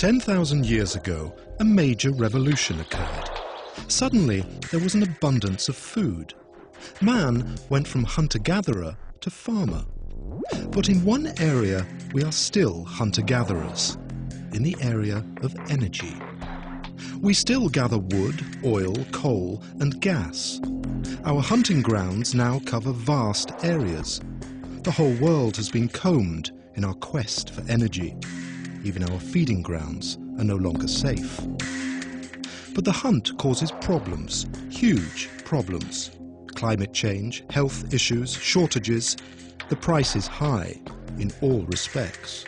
10,000 years ago, a major revolution occurred. Suddenly, there was an abundance of food. Man went from hunter-gatherer to farmer. But in one area, we are still hunter-gatherers, in the area of energy. We still gather wood, oil, coal, and gas. Our hunting grounds now cover vast areas. The whole world has been combed in our quest for energy. Even our feeding grounds are no longer safe. But the hunt causes problems, huge problems. Climate change, health issues, shortages. The price is high in all respects.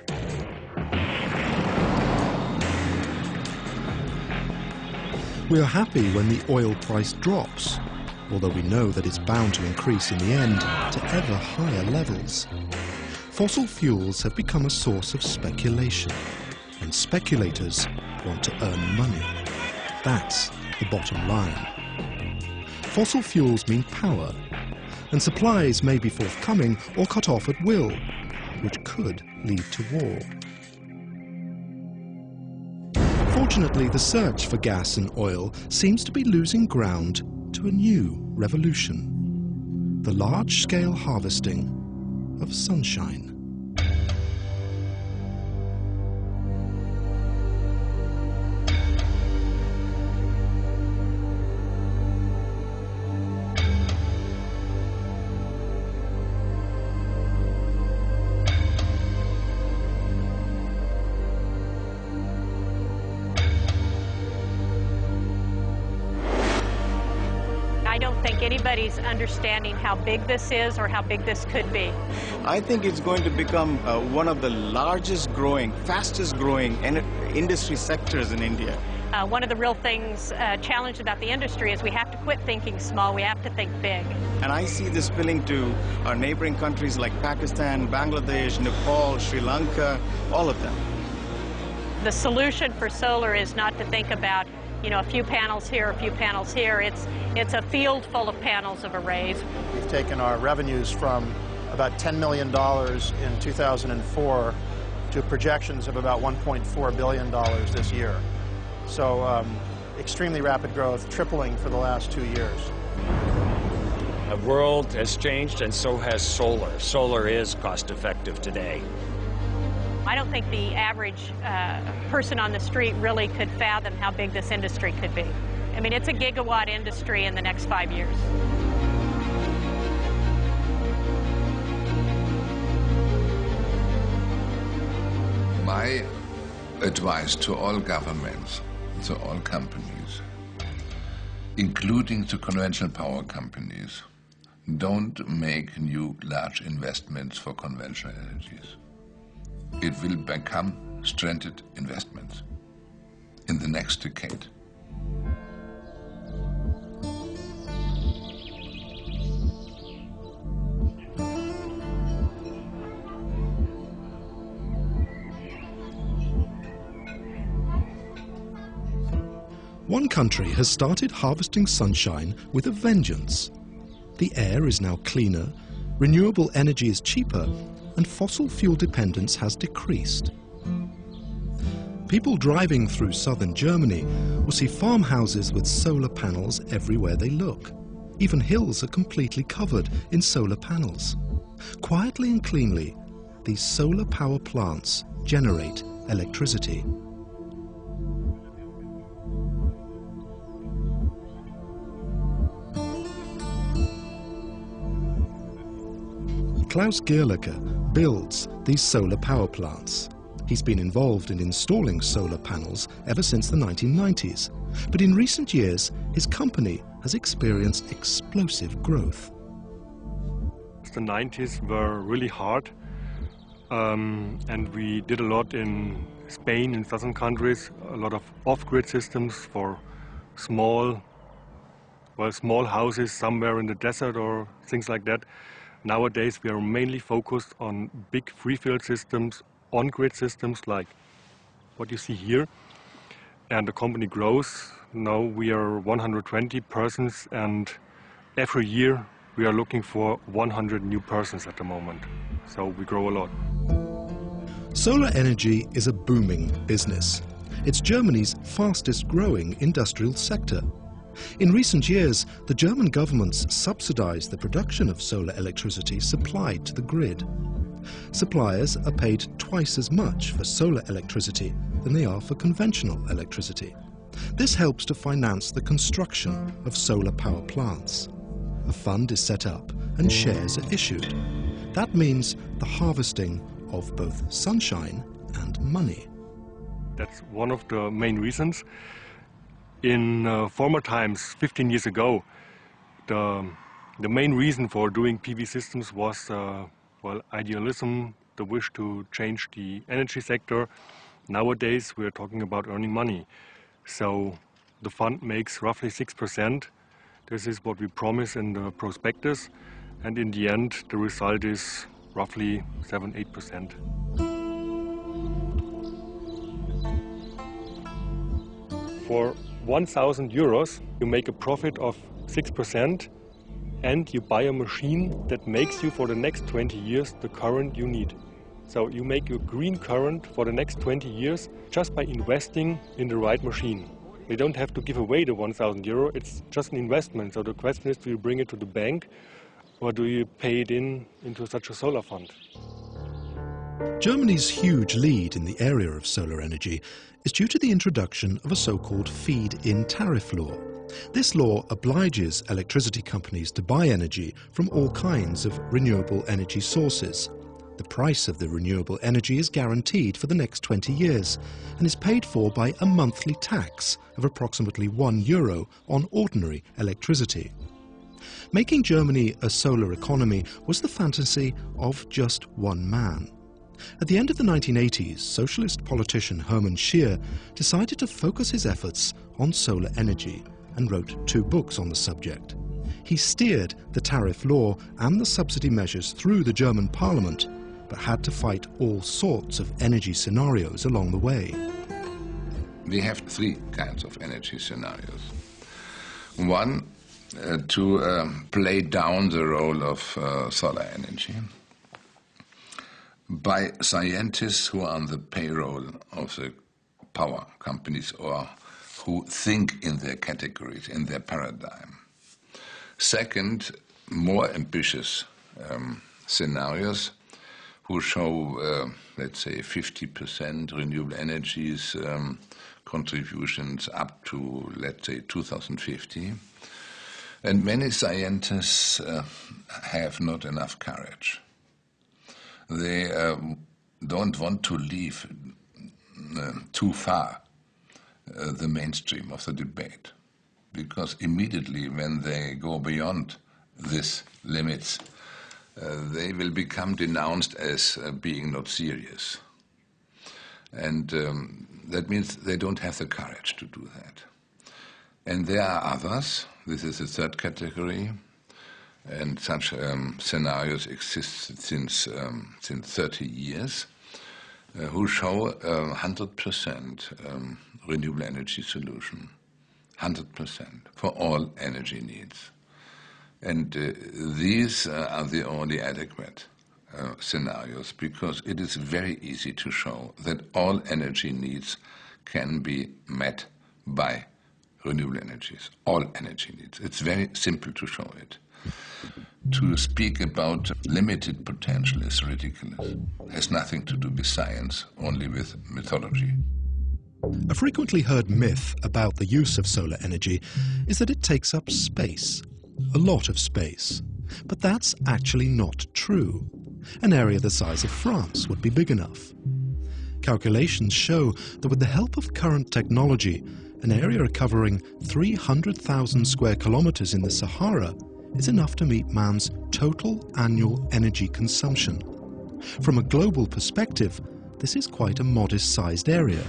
We are happy when the oil price drops, although we know that it's bound to increase in the end to ever higher levels. Fossil fuels have become a source of speculation, and speculators want to earn money. That's the bottom line. Fossil fuels mean power, and supplies may be forthcoming or cut off at will, which could lead to war. Fortunately, the search for gas and oil seems to be losing ground to a new revolution: the large-scale harvesting of sunshine. I don't think anybody's understanding how big this is or how big this could be. I think it's going to become one of the largest growing, fastest growing industry sectors in India. One of the real things, challenge about the industry is we have to quit thinking small, we have to think big. And I see this spilling to our neighboring countries like Pakistan, Bangladesh, Nepal, Sri Lanka, all of them. The solution for solar is not to think about, you know, a few panels here, a few panels here. It's a field full of panels of arrays. We've taken our revenues from about $10 million in 2004 to projections of about $1.4 billion this year. So extremely rapid growth, tripling for the last 2 years. The world has changed, and so has solar. Solar is cost-effective today. I don't think the average person on the street really could fathom how big this industry could be. I mean, it's a gigawatt industry in the next 5 years. My advice to all governments, to all companies, including to conventional power companies, don't make new large investments for conventional energies. It will become stranded investments in the next decade. One country has started harvesting sunshine with a vengeance. The air is now cleaner, renewable energy is cheaper, and fossil fuel dependence has decreased. People driving through southern Germany will see farmhouses with solar panels everywhere they look. Even hills are completely covered in solar panels. Quietly and cleanly, these solar power plants generate electricity. Klaus Gierlecke builds these solar power plants. He's been involved in installing solar panels ever since the 1990s, but in recent years his company has experienced explosive growth. The 90s were really hard, and we did a lot in Spain and southern countries, a lot of off-grid systems for small houses somewhere in the desert or things like that. Nowadays, we are mainly focused on big free-field systems, on-grid systems like what you see here. And the company grows. Now we are 120 persons, and every year we are looking for 100 new persons at the moment. So we grow a lot. Solar energy is a booming business. It's Germany's fastest growing industrial sector. In recent years, the German government's subsidized the production of solar electricity supplied to the grid. Suppliers are paid twice as much for solar electricity than they are for conventional electricity. This helps to finance the construction of solar power plants. A fund is set up and shares are issued. That means the harvesting of both sunshine and money. That's one of the main reasons. In former times, 15 years ago, the main reason for doing PV systems was idealism, the wish to change the energy sector. Nowadays, we're talking about earning money. So the fund makes roughly 6%. This is what we promise in the prospectus. And in the end, the result is roughly 7–8%. For 1,000 euros, you make a profit of 6%, and you buy a machine that makes you for the next 20 years the current you need. So you make your green current for the next 20 years just by investing in the right machine. You don't have to give away the 1,000 euro, it's just an investment. So the question is, do you bring it to the bank or do you pay it into such a solar fund? Germany's huge lead in the area of solar energy is due to the introduction of a so-called feed-in tariff law. This law obliges electricity companies to buy energy from all kinds of renewable energy sources. The price of the renewable energy is guaranteed for the next 20 years and is paid for by a monthly tax of approximately €1 on ordinary electricity. Making Germany a solar economy was the fantasy of just one man. At the end of the 1980s, socialist politician Hermann Scheer decided to focus his efforts on solar energy and wrote 2 books on the subject. He steered the tariff law and the subsidy measures through the German parliament, but had to fight all sorts of energy scenarios along the way. We have 3 kinds of energy scenarios. One, to play down the role of solar energy by scientists who are on the payroll of the power companies or who think in their categories, in their paradigm. Second, more ambitious scenarios who show, let's say, 50% renewable energies contributions up to, let's say, 2050. And many scientists have not enough courage. They don't want to leave too far the mainstream of the debate, because immediately when they go beyond these limits, they will become denounced as being not serious. And that means they don't have the courage to do that. And there are others, this is the third category, and such scenarios exist since 30 years, who show 100% renewable energy solution, 100% for all energy needs. And these are the only adequate scenarios, because it is very easy to show that all energy needs can be met by renewable energies, all energy needs. It's very simple to show it. To speak about limited potential is ridiculous. It has nothing to do with science, only with mythology. A frequently heard myth about the use of solar energy is that it takes up space, a lot of space. But that's actually not true. An area the size of France would be big enough. Calculations show that with the help of current technology, an area covering 300,000 square kilometers in the Sahara is enough to meet man's total annual energy consumption. From a global perspective, this is quite a modest-sized area.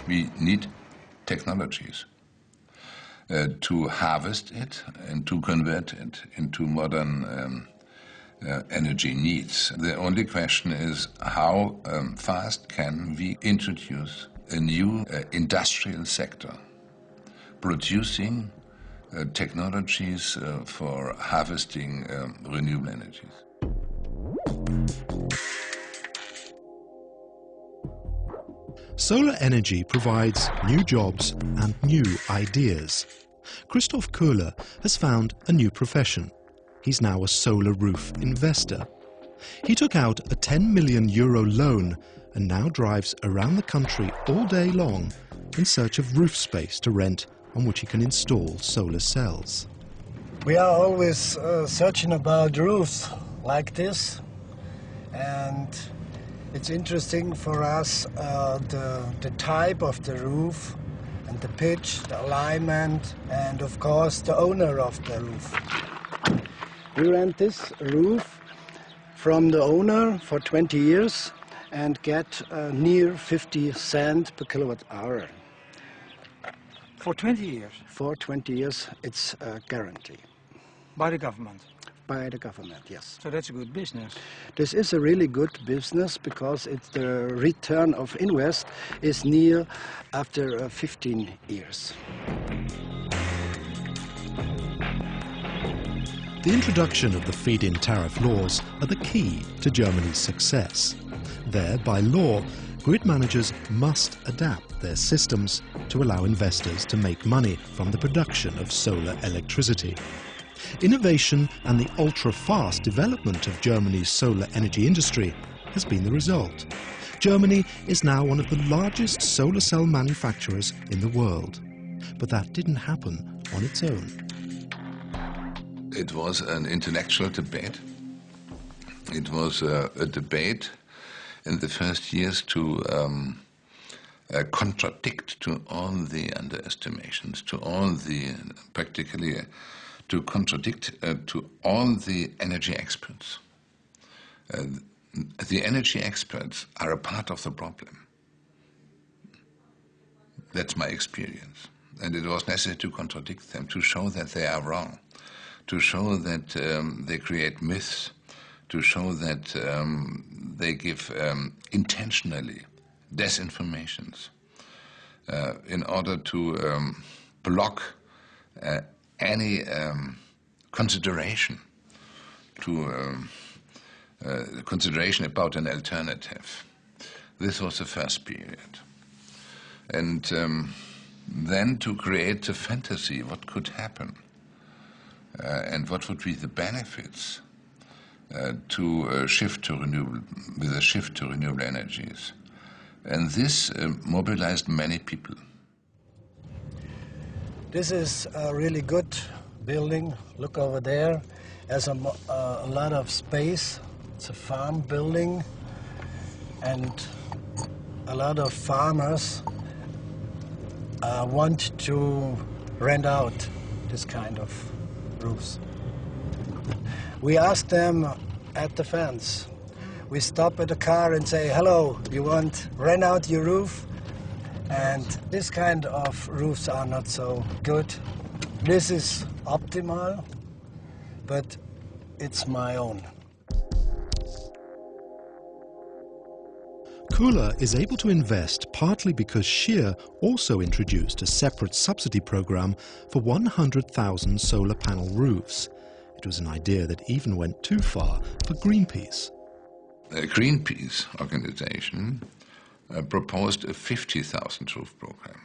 We need technologies to harvest it and to convert it into modern energy needs. The only question is how fast can we introduce a new industrial sector producing technologies for harvesting renewable energies. Solar energy provides new jobs and new ideas. Christoph Köhler has found a new profession. He's now a solar roof investor. He took out a €10 million loan and now drives around the country all day long in search of roof space to rent on which he can install solar cells. We are always searching about roofs like this, and it's interesting for us the type of the roof and the pitch, the alignment, and of course the owner of the roof. We rent this roof from the owner for 20 years and get near 50 cents per kilowatt hour. For 20 years? For 20 years, it's a guarantee. By the government? By the government, yes. So that's a good business? This is a really good business because the return of invest is near after 15 years. The introduction of the feed-in tariff laws are the key to Germany's success. There, by law, grid managers must adapt their systems to allow investors to make money from the production of solar electricity. Innovation and the ultra-fast development of Germany's solar energy industry has been the result. Germany is now one of the largest solar cell manufacturers in the world. But that didn't happen on its own. It was an intellectual debate. It was a debate in the first years to contradict to all the underestimations, to all the practically to contradict to all the energy experts. The energy experts are a part of the problem. That's my experience. And it was necessary to contradict them, to show that they are wrong, to show that they create myths, to show that they give intentionally disinformations in order to block any consideration about an alternative. This was the first period. And then to create a fantasy, what could happen and what would be the benefits to shift to renewable energies. And this mobilized many people. This is a really good building. Look over there. There's a lot of space. It's a farm building, and a lot of farmers want to rent out this kind of roofs. We ask them at the fence. We stop at the car and say, hello, you want to rent out your roof? And this kind of roofs are not so good. This is optimal, but it's my own. Köhler is able to invest partly because Scheer also introduced a separate subsidy program for 100,000 solar panel roofs. It was an idea that even went too far for Greenpeace. The Greenpeace organization proposed a 50,000 roof program.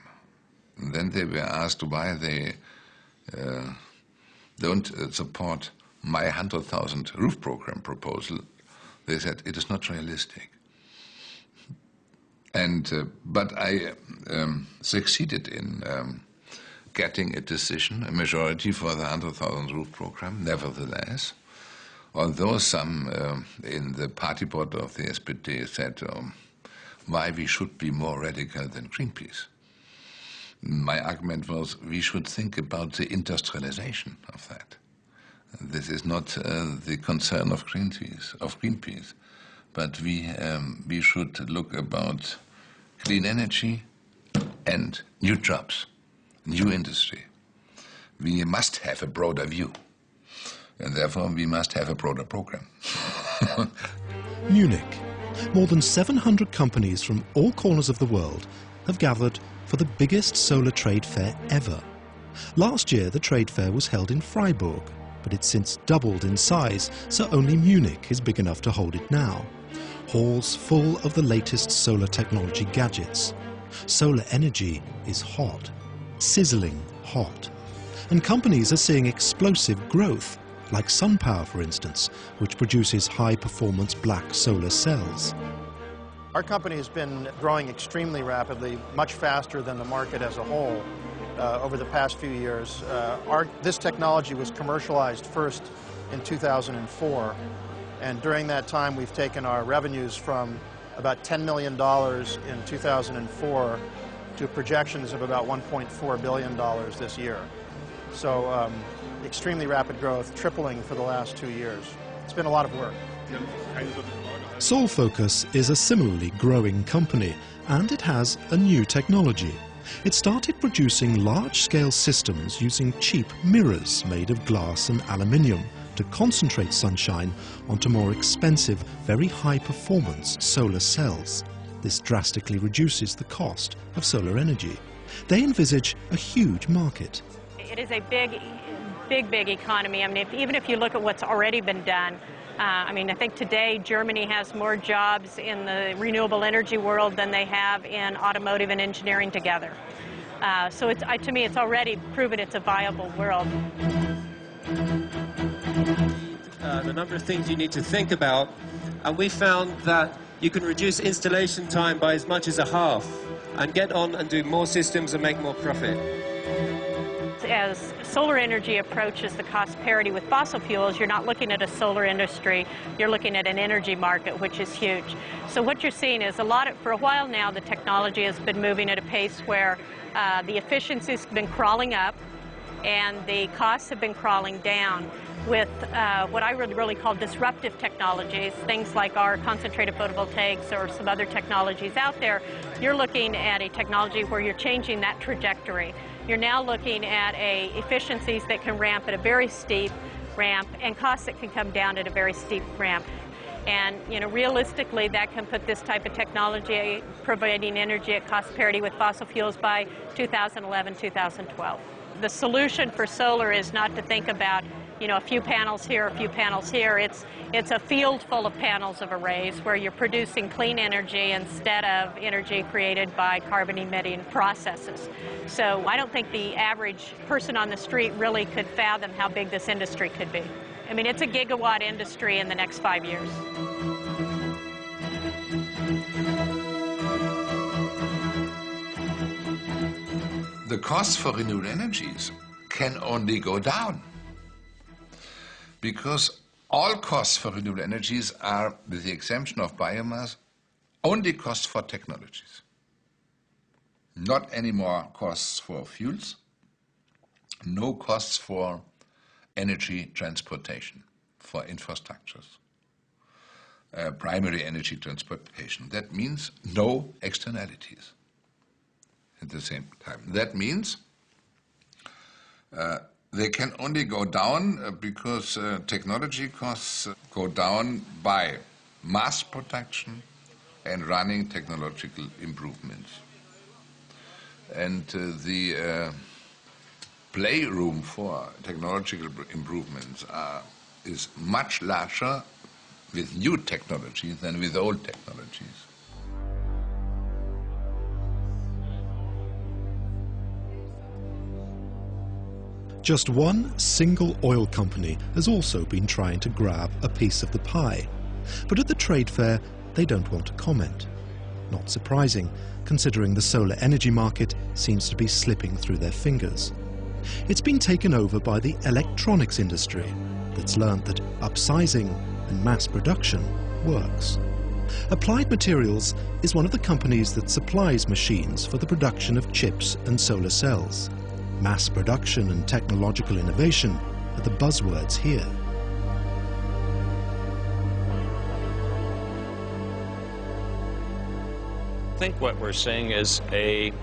And then they were asked why they don't support my 100,000 roof program proposal. They said it is not realistic. And but I succeeded in getting a decision, a majority for the 100,000 roof program. Nevertheless, although some in the party board of the SPD said why we should be more radical than Greenpeace, my argument was we should think about the industrialization of that. This is not the concern of Greenpeace, but we should look about clean energy and new jobs, new industry. We must have a broader view, and therefore we must have a broader program. Munich. More than 700 companies from all corners of the world have gathered for the biggest solar trade fair ever. Last year, the trade fair was held in Freiburg, but it's since doubled in size, so only Munich is big enough to hold it now. Halls full of the latest solar technology gadgets. Solar energy is hot, sizzling hot. And companies are seeing explosive growth, like SunPower, for instance, which produces high-performance black solar cells. Our company has been growing extremely rapidly, much faster than the market as a whole over the past few years. This technology was commercialized first in 2004, and during that time we've taken our revenues from about $10 million in 2004 to projections of about $1.4 billion this year. So extremely rapid growth, tripling for the last 2 years. It's been a lot of work. Solfocus is a similarly growing company, and it has a new technology. It started producing large-scale systems using cheap mirrors made of glass and aluminium to concentrate sunshine onto more expensive, very high-performance solar cells. This drastically reduces the cost of solar energy. They envisage a huge market. It is a big economy. I mean, even if you look at what's already been done, I mean, I think today Germany has more jobs in the renewable energy world than they have in automotive and engineering together. So it's, to me, it's already proven it's a viable world. The number of things you need to think about, and we found that you can reduce installation time by as much as a half and get on and do more systems and make more profit. As solar energy approaches the cost parity with fossil fuels, you're not looking at a solar industry, you're looking at an energy market, which is huge. So what you're seeing is for a while now, the technology has been moving at a pace where the efficiency's been crawling up and the costs have been crawling down. With what I would really call disruptive technologies, things like our concentrated photovoltaics or some other technologies out there, you're looking at a technology where you're changing that trajectory. You're now looking at efficiencies that can ramp at a very steep ramp and costs that can come down at a very steep ramp. And, you know, realistically, that can put this type of technology providing energy at cost parity with fossil fuels by 2011, 2012. The solution for solar is not to think about, you know, a few panels here, a few panels here. It's a field full of panels of arrays where you're producing clean energy instead of energy created by carbon-emitting processes. So I don't think the average person on the street really could fathom how big this industry could be. I mean, it's a gigawatt industry in the next 5 years. The costs for renewable energies can only go down, because all costs for renewable energies are, with the exemption of biomass, only costs for technologies. Not any more costs for fuels, no costs for energy transportation, for infrastructures, primary energy transportation. That means no externalities at the same time. That means they can only go down because technology costs go down by mass production and running technological improvements. And the playroom for technological improvements is much larger with new technologies than with old technologies. Just one single oil company has also been trying to grab a piece of the pie. But at the trade fair, they don't want to comment. Not surprising, considering the solar energy market seems to be slipping through their fingers. It's been taken over by the electronics industry that's learned that upsizing and mass production works. Applied Materials is one of the companies that supplies machines for the production of chips and solar cells. Mass production and technological innovation are the buzzwords here. I think what we're seeing is a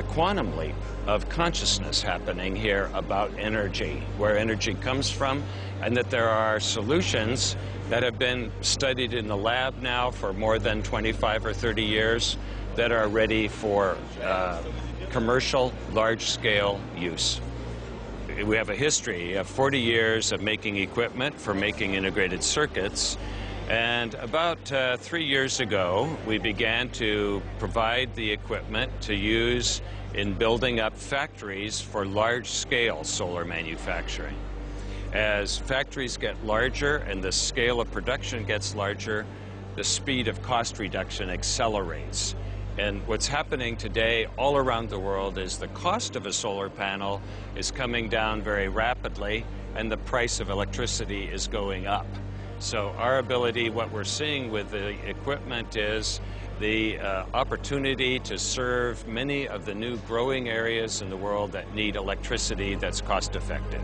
quantum leap of consciousness happening here about energy, where energy comes from, and that there are solutions that have been studied in the lab now for more than 25 or 30 years that are ready for commercial, large-scale use. we have a history of 40 years of making equipment for making integrated circuits. And about 3 years ago, we began to provide the equipment to use in building up factories for large-scale solar manufacturing. As factories get larger and the scale of production gets larger, the speed of cost reduction accelerates. And what's happening today all around the world is the cost of a solar panel is coming down very rapidly, and the price of electricity is going up. So our ability, what we're seeing with the equipment is the opportunity to serve many of the new growing areas in the world that need electricity that's cost effective.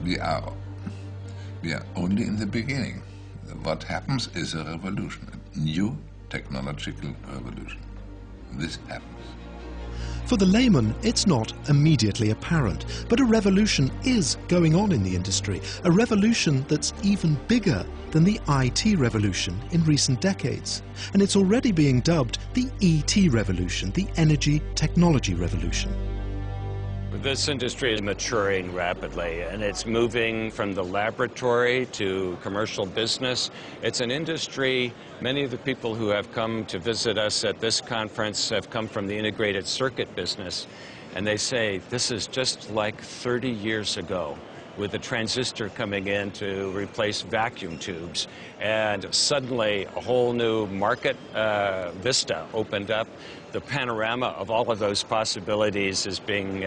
We are only in the beginning. What happens is a revolution, a new technological revolution. This happens. For the layman, it's not immediately apparent, but a revolution is going on in the industry, a revolution that's even bigger than the IT revolution in recent decades. And it's already being dubbed the ET revolution, the energy technology revolution. This industry is maturing rapidly, and it's moving from the laboratory to commercial business. It's an industry, many of the people who have come to visit us at this conference have come from the integrated circuit business, and they say this is just like 30 years ago, with the transistor coming in to replace vacuum tubes. And suddenly a whole new market vista opened up. The panorama of all of those possibilities is being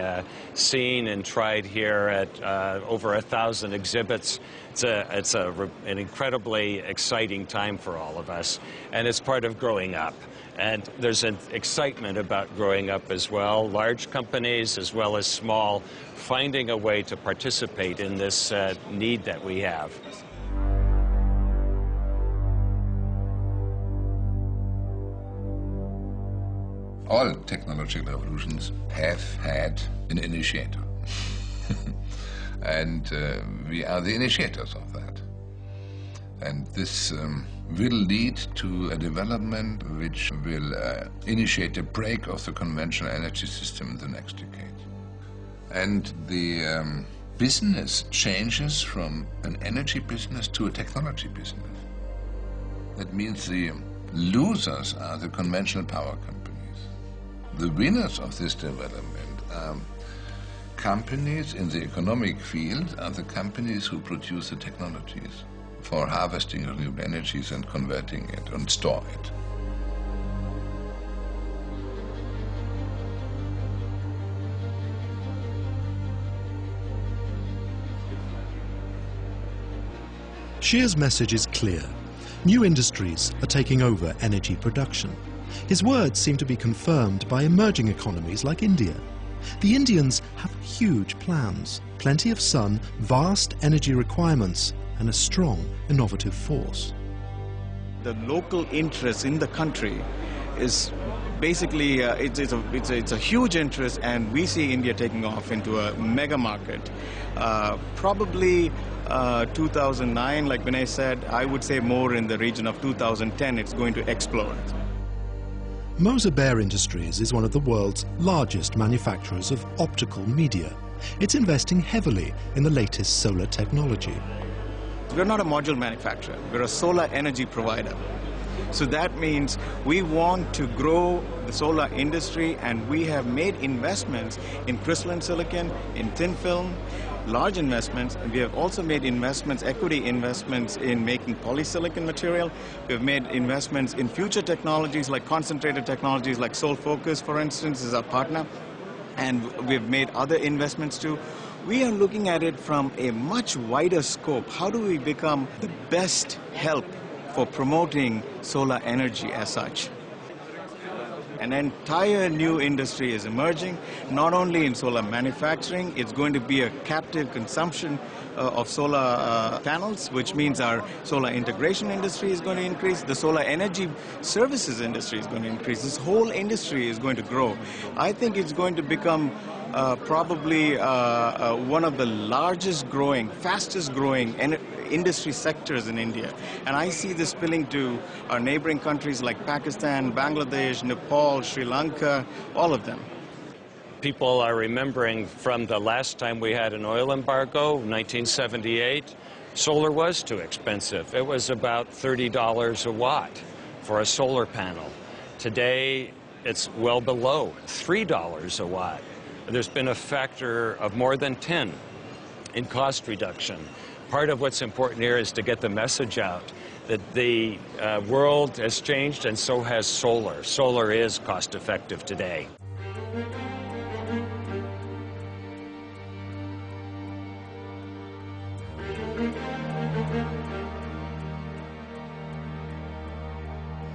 seen and tried here at over 1,000 exhibits. It's an incredibly exciting time for all of us, and it's part of growing up. And there's an excitement about growing up as well, large companies as well as small, finding a way to participate in this need that we have. All technological revolutions have had an initiator. And we are the initiators of that. And this will lead to a development which will initiate a break of the conventional energy system in the next decade. And the business changes from an energy business to a technology business. That means the losers are the conventional power companies. The winners of this development are companies in the economic field, are the companies who produce the technologies for harvesting renewable energies and converting it and store it. Scheer's message is clear. New industries are taking over energy production. His words seem to be confirmed by emerging economies like India. The Indians have huge plans, plenty of sun, vast energy requirements, and a strong, innovative force. The local interest in the country is basically, it's a huge interest, and we see India taking off into a mega market. Probably 2009, like Vinay said, I would say more in the region of 2010, it's going to explode. Moser Baer Industries is one of the world's largest manufacturers of optical media. It's investing heavily in the latest solar technology. We're not a module manufacturer, we're a solar energy provider. So that means we want to grow the solar industry, and we have made investments in crystalline silicon, in thin film, large investments, and we have also made investments, equity investments in making polysilicon material. We've made investments in future technologies like concentrated technologies like SolFocus, for instance, is our partner, and we've made other investments too. We are looking at it from a much wider scope. How do we become the best help for promoting solar energy as such? An entire new industry is emerging, not only in solar manufacturing. It's going to be a captive consumption of solar panels, which means our solar integration industry is going to increase. The solar energy services industry is going to increase. This whole industry is going to grow. I think it's going to become probably one of the largest growing, fastest growing industry sectors in India. And I see this spilling to our neighboring countries like Pakistan, Bangladesh, Nepal, Sri Lanka, all of them. People are remembering from the last time we had an oil embargo, 1978, solar was too expensive. It was about $30 a watt for a solar panel. Today, it's well below $3 a watt. There's been a factor of more than 10 in cost reduction. Part of what's important here is to get the message out that the world has changed and so has solar. Solar is cost effective today.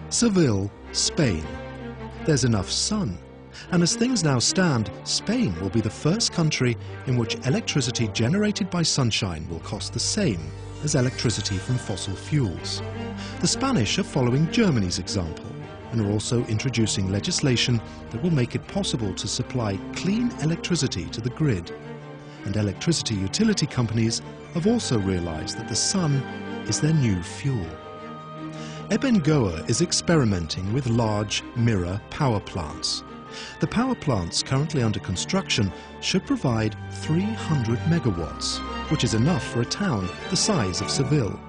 Seville, Spain. There's enough sun, and as things now stand, Spain will be the first country in which electricity generated by sunshine will cost the same as electricity from fossil fuels. The Spanish are following Germany's example and are also introducing legislation that will make it possible to supply clean electricity to the grid. And electricity utility companies have also realized that the sun is their new fuel. Abengoa is experimenting with large mirror power plants. The power plants currently under construction should provide 300 megawatts, which is enough for a town the size of Seville.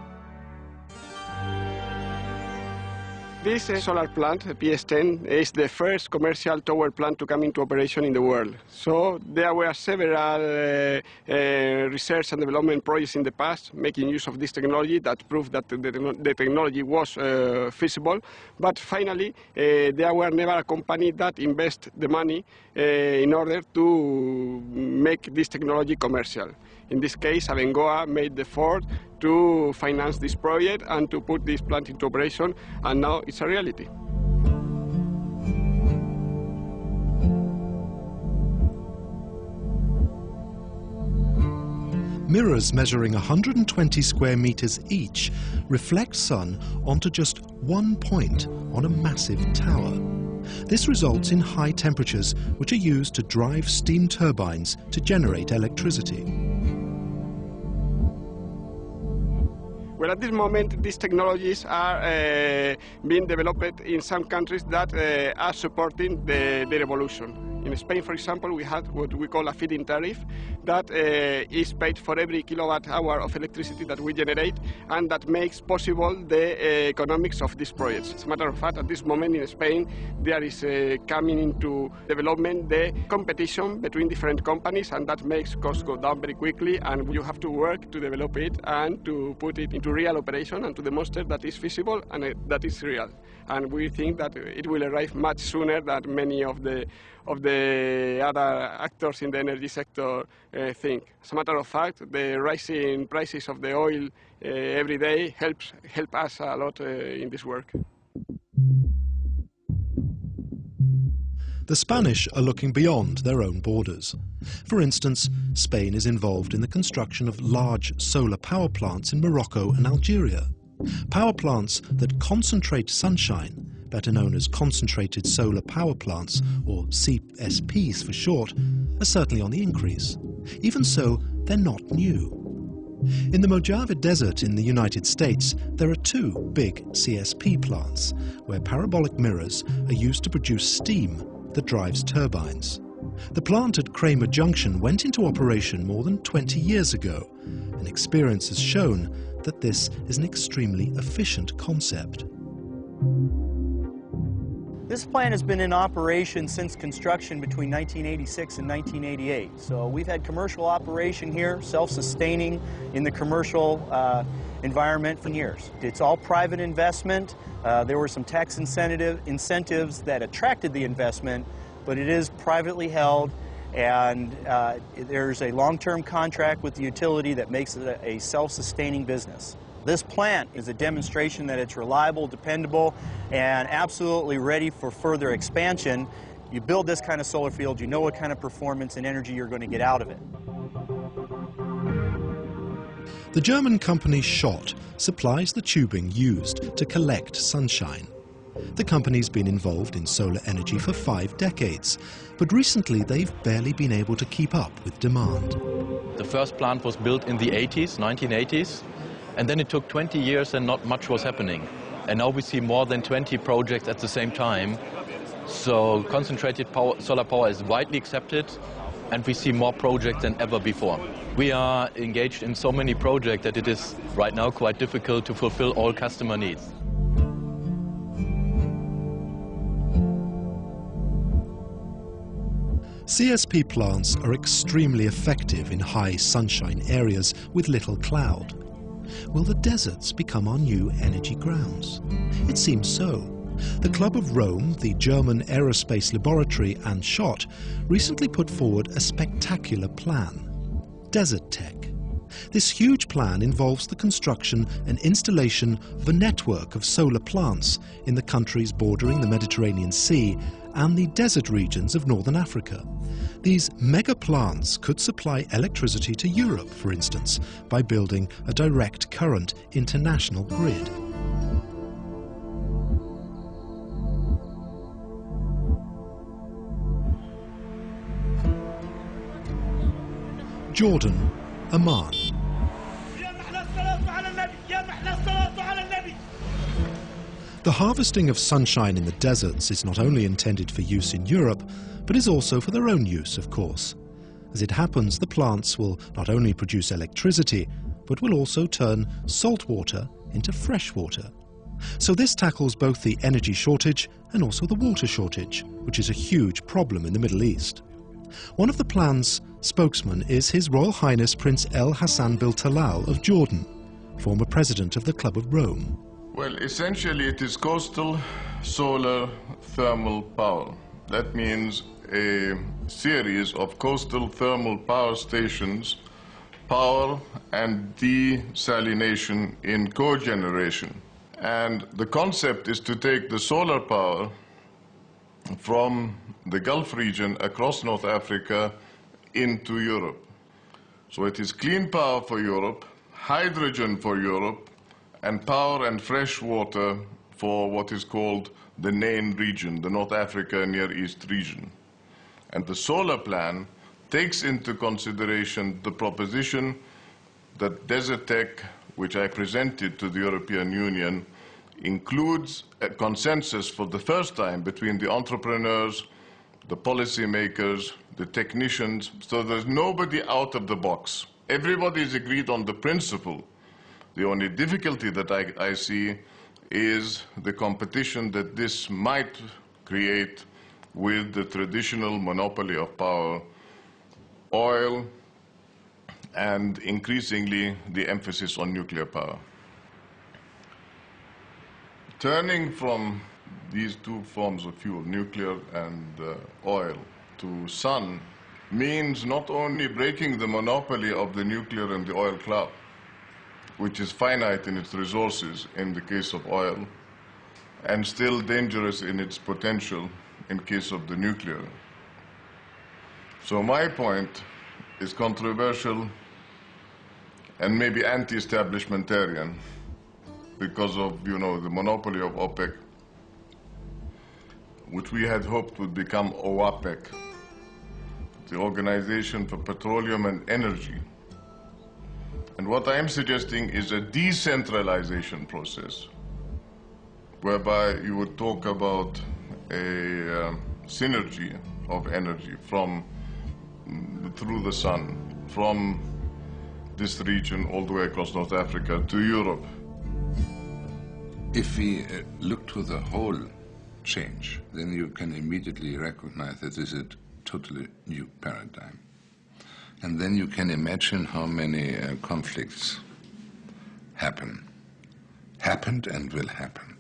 This solar plant, PS10, is the first commercial tower plant to come into operation in the world. So there were several research and development projects in the past making use of this technology that proved that the technology was feasible. But finally, there were never a company that invest the money in order to make this technology commercial. In this case, Abengoa made the effort to finance this project and to put this plant into operation, and now it's a reality. Mirrors measuring 120 square meters each reflect sun onto just one point on a massive tower. This results in high temperatures which are used to drive steam turbines to generate electricity. Well, at this moment, these technologies are being developed in some countries that are supporting the revolution. In Spain, for example, we have what we call a feed-in tariff that is paid for every kilowatt hour of electricity that we generate, and that makes possible the economics of these projects. As a matter of fact, at this moment in Spain, there is coming into development the competition between different companies, and that makes costs go down very quickly, and you have to work to develop it and to put it into real operation and to demonstrate that it's feasible and that it's real. And we think that it will arrive much sooner than many of the other actors in the energy sector think. As a matter of fact, the rising prices of the oil every day help us a lot in this work. The Spanish are looking beyond their own borders. For instance, Spain is involved in the construction of large solar power plants in Morocco and Algeria. Power plants that concentrate sunshine, better known as concentrated solar power plants, or CSPs for short, are certainly on the increase. Even so, they're not new. In the Mojave Desert in the United States, there are two big CSP plants, where parabolic mirrors are used to produce steam that drives turbines. The plant at Kramer Junction went into operation more than 20 years ago, and experience has shown that this is an extremely efficient concept. This plant has been in operation since construction between 1986 and 1988. So we've had commercial operation here, self-sustaining in the commercial environment for years. It's all private investment. There were some tax incentives that attracted the investment, but it is privately held, and there's a long-term contract with the utility that makes it a self-sustaining business. This plant is a demonstration that it's reliable, dependable, and absolutely ready for further expansion. You build this kind of solar field, you know what kind of performance and energy you're going to get out of it. The German company Schott supplies the tubing used to collect sunshine. The company's been involved in solar energy for 5 decades, but recently they've barely been able to keep up with demand. The first plant was built in the 1980s, and then it took 20 years and not much was happening. And now we see more than 20 projects at the same time. So concentrated solar power is widely accepted, and we see more projects than ever before. We are engaged in so many projects that it is right now quite difficult to fulfill all customer needs. CSP plants are extremely effective in high sunshine areas with little cloud. Will the deserts become our new energy grounds? It seems so. The Club of Rome, the German aerospace laboratory, and Schott recently put forward a spectacular plan, Desert Tech. This huge plan involves the construction and installation of a network of solar plants in the countries bordering the Mediterranean Sea and the desert regions of northern Africa. These mega plants could supply electricity to Europe, for instance, by building a direct current international grid. Jordan, Amman. The harvesting of sunshine in the deserts is not only intended for use in Europe, but is also for their own use, of course. As it happens, the plants will not only produce electricity, but will also turn salt water into fresh water. So this tackles both the energy shortage and also the water shortage, which is a huge problem in the Middle East. One of the plan's spokesman is His Royal Highness Prince El Hassan Bil Talal of Jordan, former president of the Club of Rome. Well, essentially it is coastal solar thermal power. That means a series of coastal thermal power stations, power and desalination in cogeneration. And the concept is to take the solar power from the Gulf region across North Africa into Europe. So it is clean power for Europe, hydrogen for Europe, and power and fresh water for what is called the NAIN region, the North Africa Near East region. And the solar plan takes into consideration the proposition that Desert Tech, which I presented to the European Union, includes a consensus for the first time between the entrepreneurs, the policymakers, the technicians, so there's nobody out of the box. Everybody is agreed on the principle. The only difficulty that I see is the competition that this might create with the traditional monopoly of power, oil, and increasingly the emphasis on nuclear power. Turning from these two forms of fuel, nuclear and oil, to sun means not only breaking the monopoly of the nuclear and the oil cloud, which is finite in its resources in the case of oil, and still dangerous in its potential in case of the nuclear. So my point is controversial and maybe anti-establishmentarian because of, the monopoly of OPEC, which we had hoped would become OAPEC, the Organization for Petroleum and Energy. And what I am suggesting is a decentralization process, whereby you would talk about a synergy of energy through the sun, from this region all the way across North Africa to Europe. If we look to the whole change, then you can immediately recognize that this is a totally new paradigm. And then you can imagine how many conflicts happened and will happen.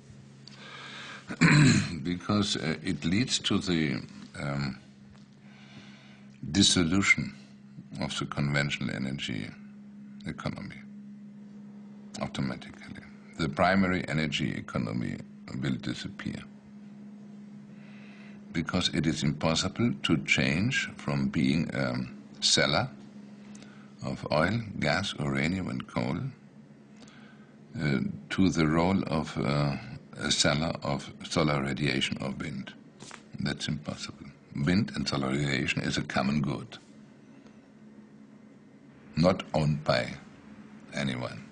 Because it leads to the dissolution of the conventional energy economy automatically. The primary energy economy will disappear because it is impossible to change from being a seller of oil, gas, uranium and coal to the role of a seller of solar radiation or wind. That's impossible. Wind and solar radiation is a common good, not owned by anyone.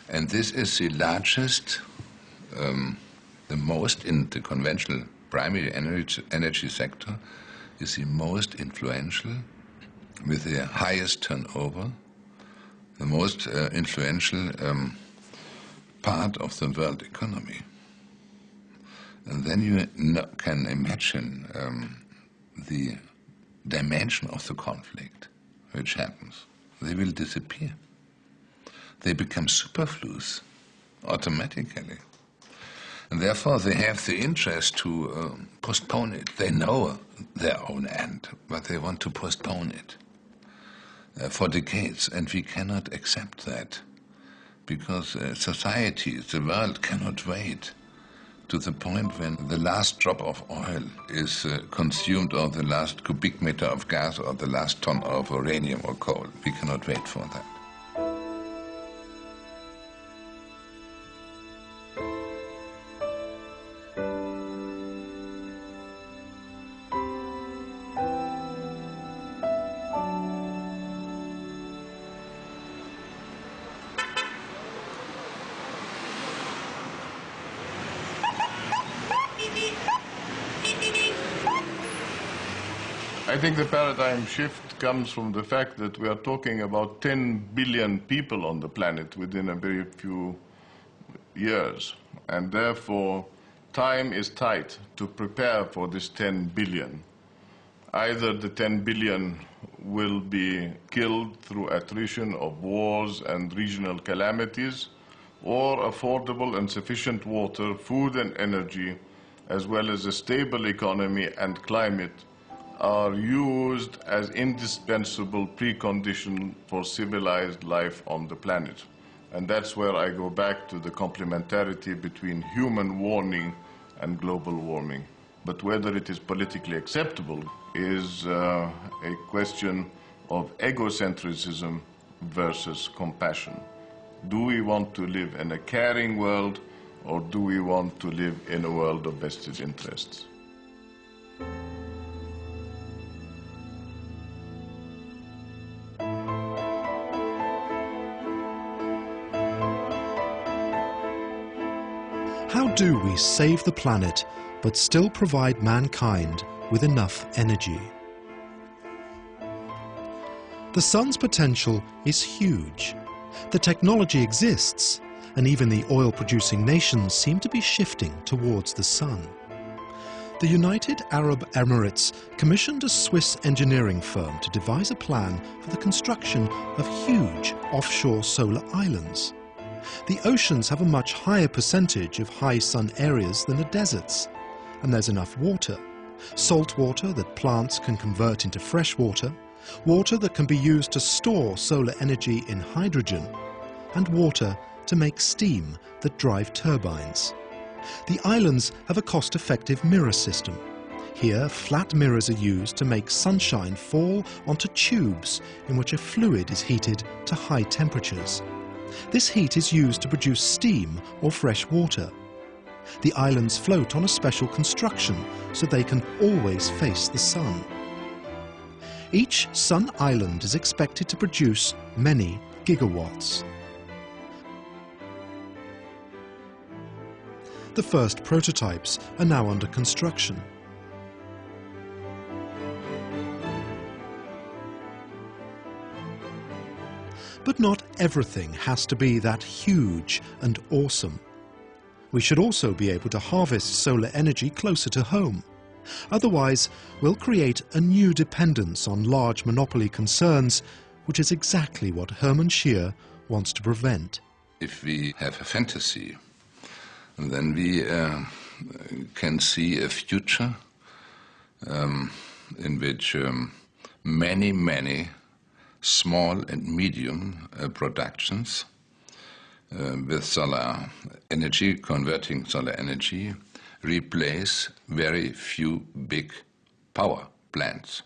And this is the largest, the most in the conventional primary energy sector, is the most influential, with the highest turnover, the most influential part of the world economy. And then you can imagine the dimension of the conflict which happens. They will disappear. They become superfluous automatically. And therefore they have the interest to postpone it. They know their own end, but they want to postpone it for decades. And we cannot accept that, because society, the world, cannot wait to the point when the last drop of oil is consumed, or the last cubic meter of gas, or the last ton of uranium or coal. We cannot wait for that. I think the paradigm shift comes from the fact that we are talking about 10 billion people on the planet within a very few years. And therefore, time is tight to prepare for this 10 billion. Either the 10 billion will be killed through attrition of wars and regional calamities, or affordable and sufficient water, food and energy, as well as a stable economy and climate, are used as indispensable precondition for civilized life on the planet. And that's where I go back to the complementarity between human warming and global warming. But whether it is politically acceptable is a question of egocentrism versus compassion. Do we want to live in a caring world, or do we want to live in a world of vested interests? How do we save the planet but still provide mankind with enough energy? The sun's potential is huge. The technology exists, and even the oil-producing nations seem to be shifting towards the sun. The United Arab Emirates commissioned a Swiss engineering firm to devise a plan for the construction of huge offshore solar islands. The oceans have a much higher percentage of high sun areas than the deserts, and there's enough water. Salt water that plants can convert into fresh water, water that can be used to store solar energy in hydrogen, and water to make steam that drive turbines. The islands have a cost-effective mirror system. Here, flat mirrors are used to make sunshine fall onto tubes in which a fluid is heated to high temperatures. This heat is used to produce steam or fresh water. The islands float on a special construction so they can always face the sun. Each sun island is expected to produce many gigawatts. The first prototypes are now under construction. But not everything has to be that huge and awesome. We should also be able to harvest solar energy closer to home. Otherwise, we'll create a new dependence on large monopoly concerns, which is exactly what Hermann Scheer wants to prevent. If we have a fantasy, then we can see a future in which many small and medium productions with solar energy, converting solar energy, replace very few big power plants.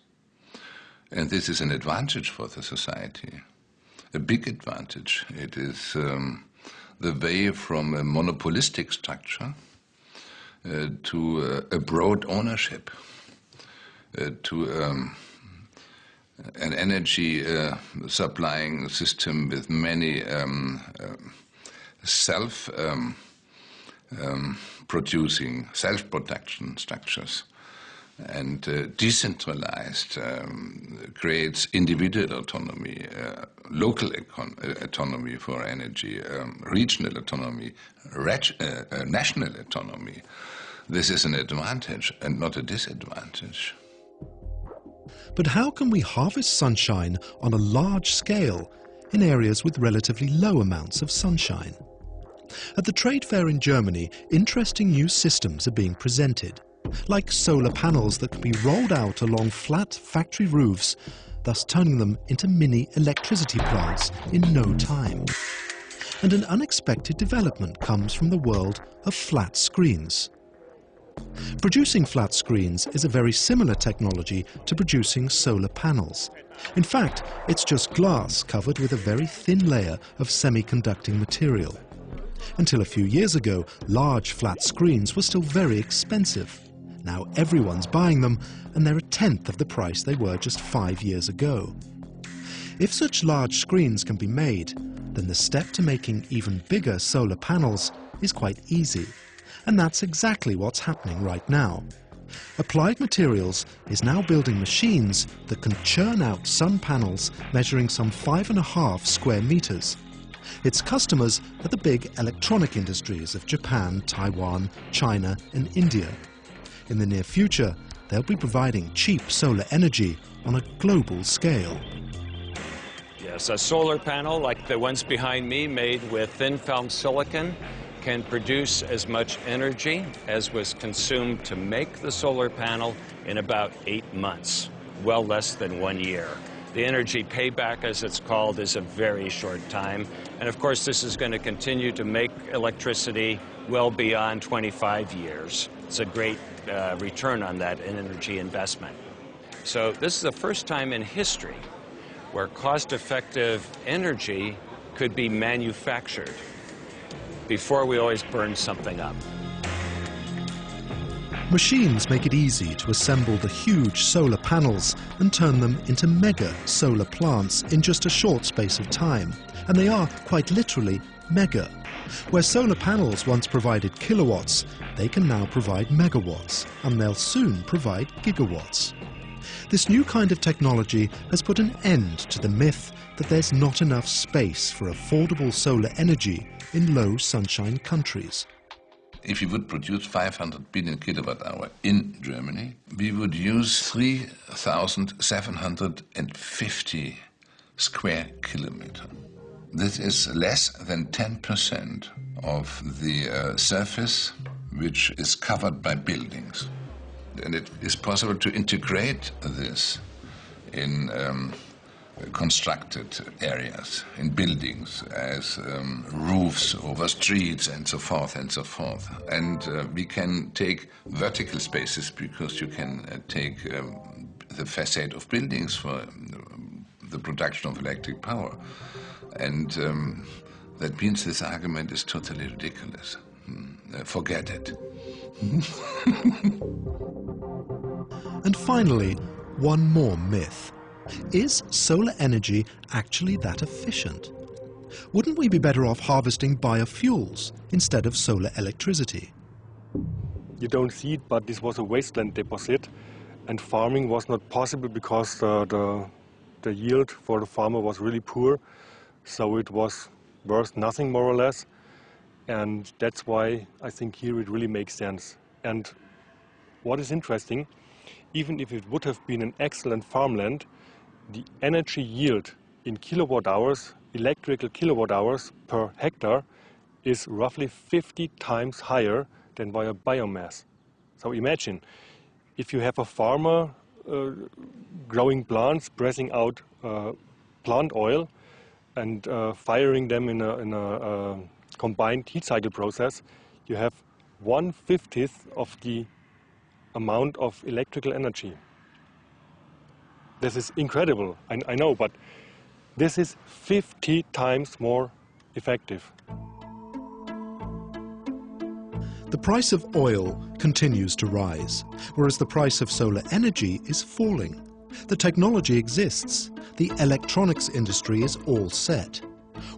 And this is an advantage for the society, a big advantage. It is the way from a monopolistic structure to a broad ownership, to an energy supplying system with many self-producing, self-production structures. And decentralized creates individual autonomy, local autonomy for energy, regional autonomy, national autonomy. This is an advantage and not a disadvantage. But how can we harvest sunshine on a large scale in areas with relatively low amounts of sunshine? At the trade fair in Germany, interesting new systems are being presented, like solar panels that can be rolled out along flat factory roofs, thus turning them into mini electricity plants in no time. And an unexpected development comes from the world of flat screens. Producing flat screens is a very similar technology to producing solar panels. In fact, it's just glass covered with a very thin layer of semiconducting material. Until a few years ago, large flat screens were still very expensive. Now everyone's buying them, and they're a tenth of the price they were just 5 years ago. If such large screens can be made, then the step to making even bigger solar panels is quite easy. And that's exactly what's happening right now. Applied Materials is now building machines that can churn out sun panels measuring some 5.5 square meters. Its customers are the big electronic industries of Japan, Taiwan, China, and India. In the near future, they'll be providing cheap solar energy on a global scale. Yes, a solar panel like the ones behind me made with thin film silicon can produce as much energy as was consumed to make the solar panel in about 8 months, well less than 1 year. The energy payback, as it's called, is a very short time. And of course, this is going to continue to make electricity well beyond 25 years. It's a great return on that energy investment. So this is the first time in history where cost-effective energy could be manufactured. Before, we always burn something up. Machines make it easy to assemble the huge solar panels and turn them into mega solar plants in just a short space of time. And they are, quite literally, mega. Where solar panels once provided kilowatts, they can now provide megawatts, and they'll soon provide gigawatts. This new kind of technology has put an end to the myth that there's not enough space for affordable solar energy in low sunshine countries. If we would produce 500 billion kilowatt hour in Germany, we would use 3,750 square kilometers. This is less than 10% of the surface which is covered by buildings. And it is possible to integrate this in constructed areas, in buildings, as roofs over streets and so forth and so forth. And we can take vertical spaces because you can take the facade of buildings for the production of electric power. And that means this argument is totally ridiculous. Forget it. And finally, one more myth. Is solar energy actually that efficient? Wouldn't we be better off harvesting biofuels instead of solar electricity? You don't see it, but this was a wasteland deposit, and farming was not possible because the yield for the farmer was really poor, so it was worth nothing more or less, and that's why I think here it really makes sense. And what is interesting, even if it would have been an excellent farmland, the energy yield in kilowatt hours, electrical kilowatt hours per hectare, is roughly 50 times higher than via biomass. So imagine, if you have a farmer growing plants, pressing out plant oil and firing them in a combined heat cycle process, you have 1/50 of the amount of electrical energy. This is incredible, I know, but this is 50 times more effective. The price of oil continues to rise, whereas the price of solar energy is falling. The technology exists. The electronics industry is all set.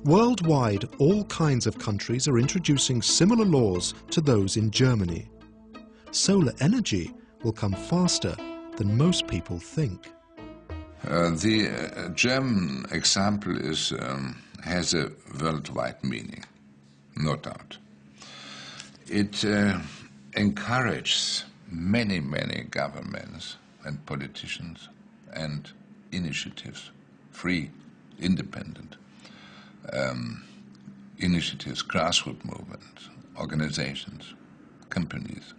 Worldwide, all kinds of countries are introducing similar laws to those in Germany. Solar energy will come faster than most people think. The German example has a worldwide meaning, no doubt. It encourages many governments and politicians and initiatives, free, independent initiatives, grassroots movements, organizations, companies.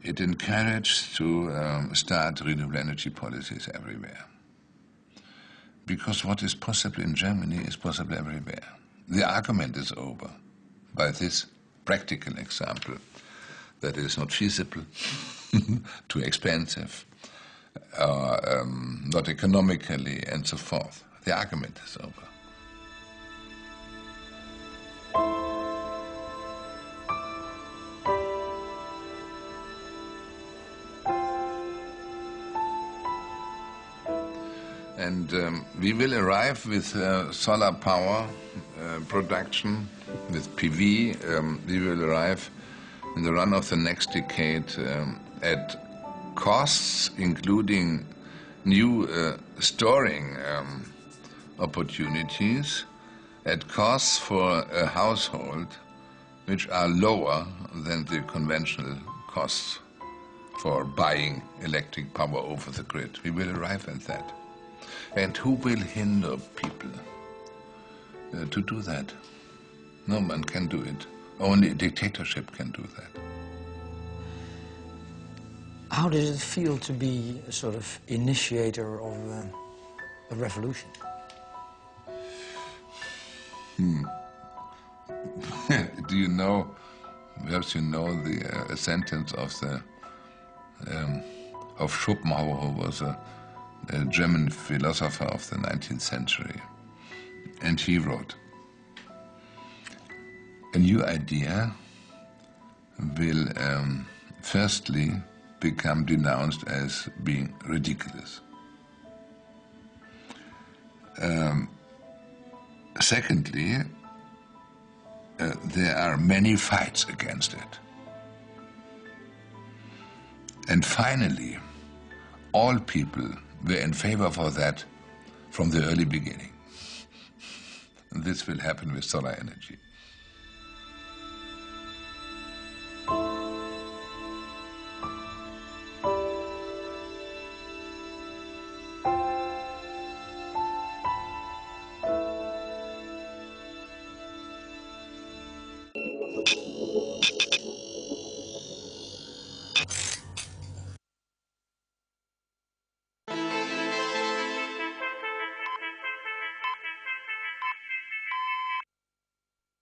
It encourages to start renewable energy policies everywhere. Because what is possible in Germany is possible everywhere. The argument is over by this practical example that it is not feasible, too expensive, not economically, and so forth. The argument is over. And we will arrive with solar power production, with PV. We will arrive in the run of the next decade at costs, including new storing opportunities, at costs for a household which are lower than the conventional costs for buying electric power over the grid. We will arrive at that. And who will hinder people to do that? No one can do it. Only a dictatorship can do that. How does it feel to be a sort of initiator of a revolution? Do you know, perhaps you know the sentence of Schopenhauer, who was a German philosopher of the 19th century. And he wrote, a new idea will firstly become denounced as being ridiculous. Secondly, there are many fights against it. And finally, all people were in favor for that from the early beginning. And this will happen with solar energy.